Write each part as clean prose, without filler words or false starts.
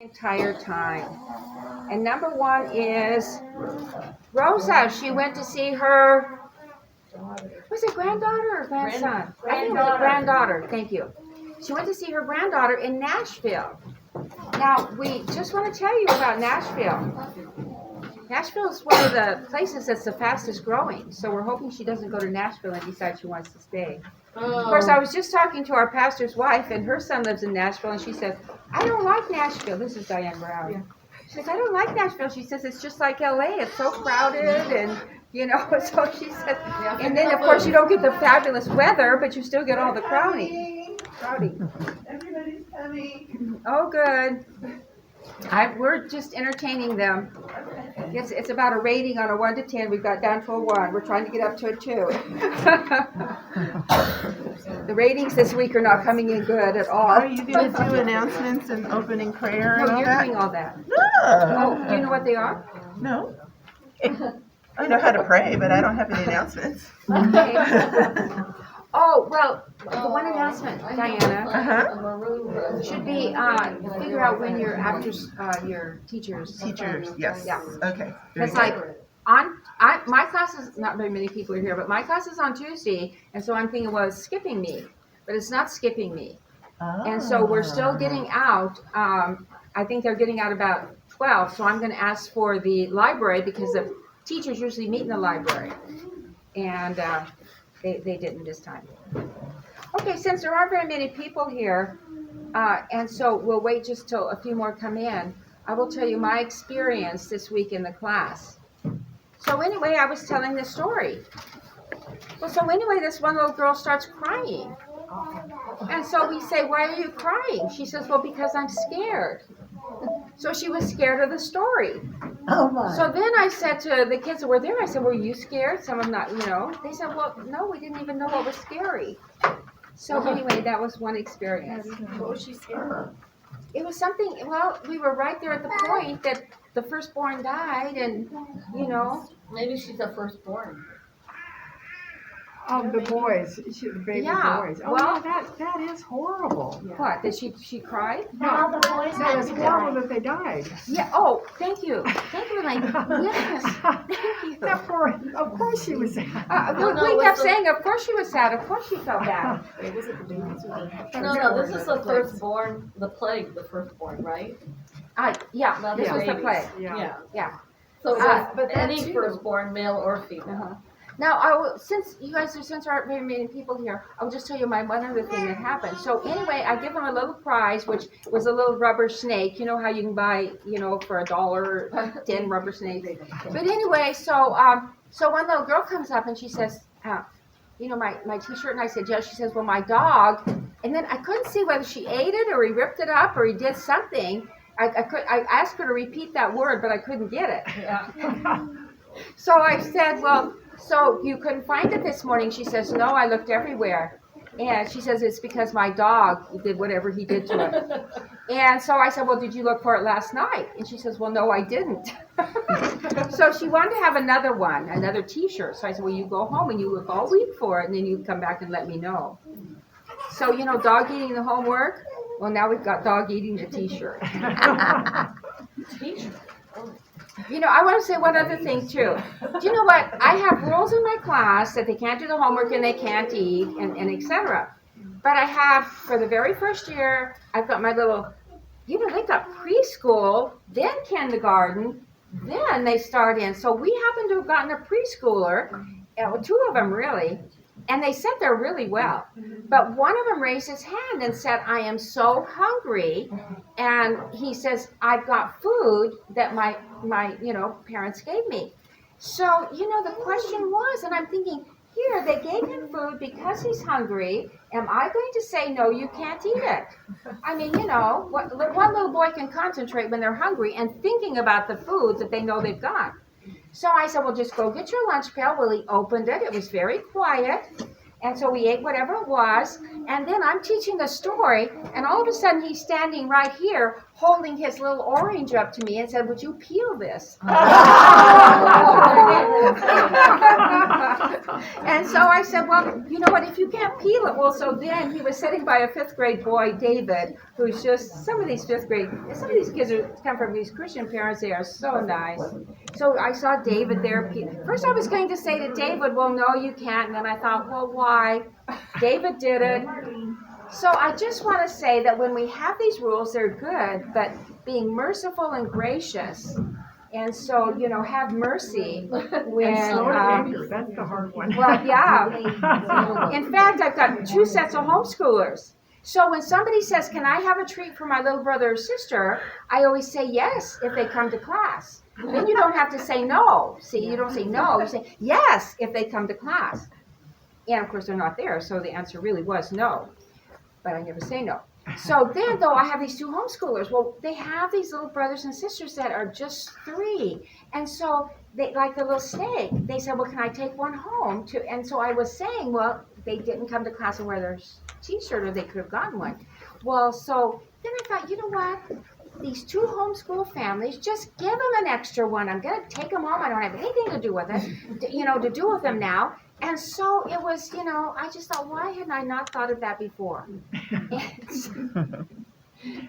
Entire time. And number one is Rosa. She went to see her, was it granddaughter or grandson? I think it was a granddaughter. Thank you. She went to see her granddaughter in Nashville. Now, we just want to tell you about Nashville. Nashville is one of the places that's the fastest growing. So we're hoping she doesn't go to Nashville and decide she wants to stay. Of course, I was just talking to our pastor's wife, and her son lives in Nashville, and she said, I don't like Nashville. This is Diane Brown. Yeah. She says, I don't like Nashville. She says, it's just like LA. It's so crowded, and, so she said, and then, of course, you don't get the fabulous weather, but you still get all the crowding. Everybody's coming. Oh, good. We're just entertaining them. It's about a rating on a 1 to 10. We've got down to a 1. We're trying to get up to a 2. The ratings this week are not coming in good at all. Are you going to do announcements and opening prayer and No, all you're that? doing all that. No. Oh, do you know what they are? No. I know how to pray, but I don't have any announcements. Okay. Oh, well, the one announcement, Diana, Uh-huh. should be figure out when your your teachers. Teachers, yes. Yeah. Okay. Very It's good. like my class is not very many people are here, but my class is on Tuesday, and so I'm thinking, well, it's skipping me, but it's not skipping me, and so we're still getting out. I think they're getting out about 12, so I'm going to ask for the library because the teachers usually meet in the library, and they didn't this time. Okay, since there aren't very many people here, and so we'll wait just till a few more come in, I will tell you my experience this week in the class. So anyway, I was telling this story. Well, so anyway, this one little girl starts crying. And so we say, why are you crying? She says, well, because I'm scared. So she was scared of the story. Oh my. So then I said to the kids that were there, I said, were you scared? Some of them not, They said, well, no, we didn't even know what was scary. So anyway, that was one experience. What was she scared of? It was something, well, we were right there at the point that the firstborn died and, Maybe she's a firstborn. The boys, the baby Yeah, boys. Oh, well- yeah, that is horrible. What, did she cried? No, the boys no, had it's to horrible die. that they died. Yeah, oh, thank you. Thank you, Elaine. Yes, thank you. Of course she was sad. We kept saying, of course she was sad, of course she felt bad. No, this is the firstborn, the plague, the firstborn, right? Yeah, Not this the was the babies. plague. Yeah. Yeah. So but with that any too. firstborn, male or female. Uh-huh. Now, since there aren't very many people here, I'll just tell you one other thing that happened. So anyway, I give them a little prize, which was a little rubber snake. You know how you can buy, for $1, 10 rubber snakes. But anyway, so one little girl comes up and she says, my T-shirt, and I said, yes. She says, well, my dog, and then I couldn't see whether she ate it or he ripped it up or he did something. I asked her to repeat that word, but I couldn't get it. Yeah. So I said, well, so you couldn't find it this morning? She says, no, I looked everywhere. And she says, it's because my dog did whatever he did to it. And so I said, well, did you look for it last night? And she says, well, no, I didn't. So she wanted to have another T-shirt. So I said, well, you go home and you look all week for it, and then you come back and let me know. So, dog eating the homework. Well, now we've got dog eating the T-shirt. T-shirt. I want to say one other thing, too. Do you know what? I have rules in my class that they can't do the homework and they can't eat, and et cetera. But I have, for the very first year, I've got my little, they've got preschool, then kindergarten, then they start in. So we happen to have gotten a preschooler, 2 of them really, and they sat there really well. But one of them raised his hand and said, I am so hungry. And he says, I've got food that my parents gave me. So, the question was, and I'm thinking, here, they gave him food because he's hungry. Am I going to say, no, you can't eat it? I mean, one little boy can concentrate when they're hungry and thinking about the food that they know they've got. So I said, well, just go get your lunch pail. Well, he opened it. It was very quiet. And so we ate whatever it was. And then I'm teaching the story, and all of a sudden he's standing right here holding his little orange up to me and said, "Would you peel this?" And so I said, "Well, you know what, if you can't peel it," well, so then he was sitting by a 5th grade boy, David, who's just, some of these kids come from these Christian parents, they are so nice. So I saw David there. First I was going to say to David, "Well, no, you can't." And then I thought, well, why? David did it. So I just want to say that when we have these rules, they're good, but being merciful and gracious, and so, have mercy when, And slow to anger, that's the hard one. well, yeah. In fact, I've got 2 sets of homeschoolers. So when somebody says, "Can I have a treat for my little brother or sister?" I always say yes if they come to class. Then you don't have to say no. See, you don't say no, you say yes if they come to class. And of course, they're not there, so the answer really was no. But I never say no. So then, though, I have these 2 homeschoolers. Well, they have these little brothers and sisters that are just 3. And so, they, like the little snake, they said, "Well, can I take one home?" And so I was saying, well, they didn't come to class and wear their t-shirt, or they could have gotten one. Well, so then I thought, you know what? These 2 homeschool families, just give them an extra one. I'm going to take them home. I don't have anything to do with it, to do with them now. And so it was, I just thought, why hadn't I not thought of that before? And,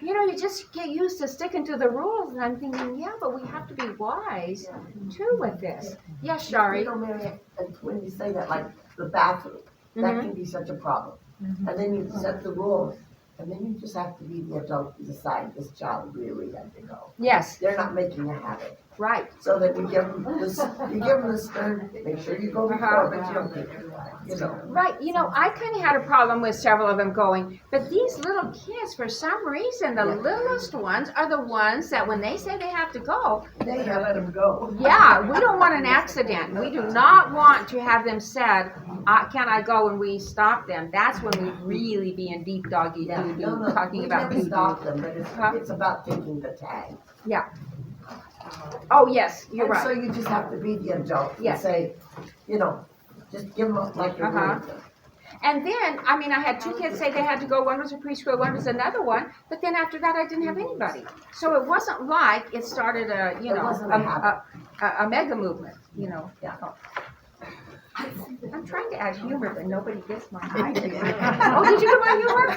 you just get used to sticking to the rules. And I'm thinking, yeah, but we have to be wise, too, with this. Yes, Shari? Mary, when you say that, like the bathroom, that can be such a problem. And then you set the rules, and then you just have to be the adult to decide this child really had to go. Yes, They're not making a habit. right. So that you give them the stern, make sure you go before, but you don't take it. Right, I kind of had a problem with several of them going, but these little kids, for some reason, the littlest ones are the ones that when they say they have to go, They have let them go. yeah, we don't want an accident. We do not want to have them said, "Can I go?" and we stop them. That's when we really be in deep doggy Yeah, doo-doo, talking about we never stop doo-doo. them, but it's about taking the tag. Yeah. Oh, yes, you're And so right. you just have to be the adult and Yes. say, just give them like you're going to. And then, I had 2 kids say they had to go. One was a preschool, one was another one. But then after that, I didn't have anybody. So it wasn't like it started a mega movement, Yeah. I'm trying to add humor, but nobody gets my humor. Oh, did you get my humor?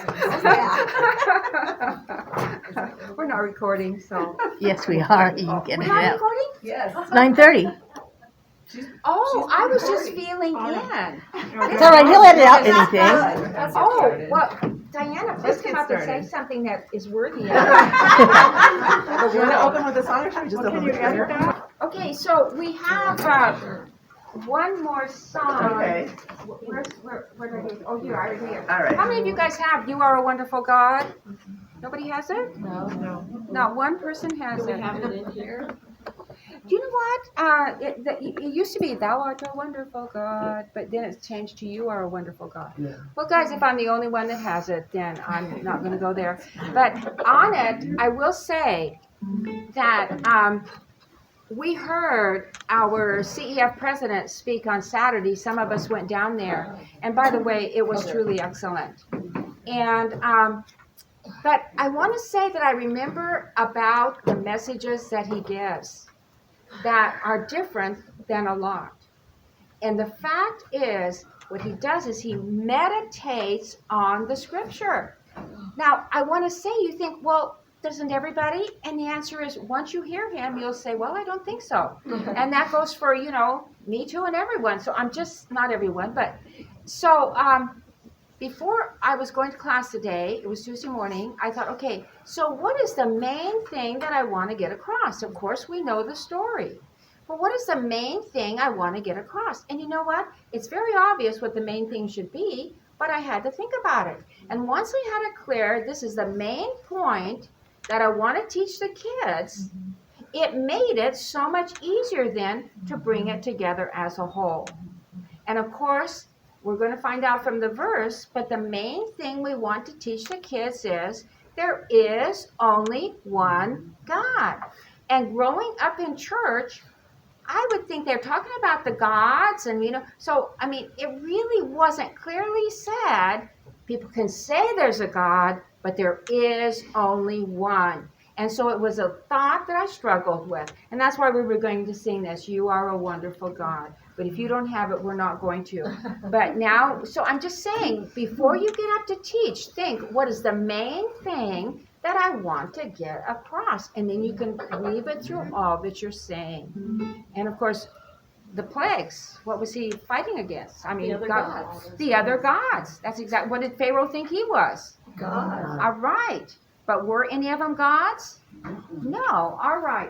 We're not recording, so. Yes, we are. You can get We're it not out. recording? Yes. 9:30. Oh, I was just feeling in. It's all right. He'll edit out anything. Oh, well, Diana, please Let's come get up and say started. something that is worthy of Do you want to open with a song, or should we just open with prayer? Okay, so we have one more song. Okay, Where did I do? Oh, here, I already here. all right. How many of you guys have "You Are a Wonderful God"? Nobody has it? No. Not one person has Do we it. have it in here? Do you know what? It used to be "Thou art a wonderful God," but then it's changed to "You are a wonderful God." Yeah. Well, guys, if I'm the only one that has it, then I'm not going to go there. But on it, I will say that we heard our CEF president speak on Saturday. Some of us went down there, and by the way, it was truly excellent. And but I want to say that I remember about the messages that he gives that are different than a lot. And the fact is, what he does is he meditates on the scripture. Now, I want to say, you think, well, doesn't everybody? And the answer is, once you hear him, you'll say, well, I don't think so. And that goes for, me too and everyone. So I'm just, not everyone, but so before I was going to class today, it was Tuesday morning, I thought, okay, so what is the main thing that I want to get across? Of course, we know the story. But what is the main thing I want to get across? And you know what? It's very obvious what the main thing should be, but I had to think about it. And once we had it clear, this is the main point that I want to teach the kids, it made it so much easier then to bring it together as a whole. And of course, we're going to find out from the verse, but the main thing we want to teach the kids is there is only one God. And growing up in church, I would think they're talking about the gods and, so, it really wasn't clearly said People can say there's a God, but there is only one. And so it was a thought that I struggled with. And that's why we were going to sing this, You Are a Wonderful God. But if you don't have it, we're not going to. But now, so I'm just saying, before you get up to teach, think, what is the main thing that I want to get across? And then you can weave it through all that you're saying. And of course, the plagues, what was he fighting against? I mean, The other God, gods. the other gods. That's exactly, what did Pharaoh think he was? God. All right. But were any of them gods? No. All right.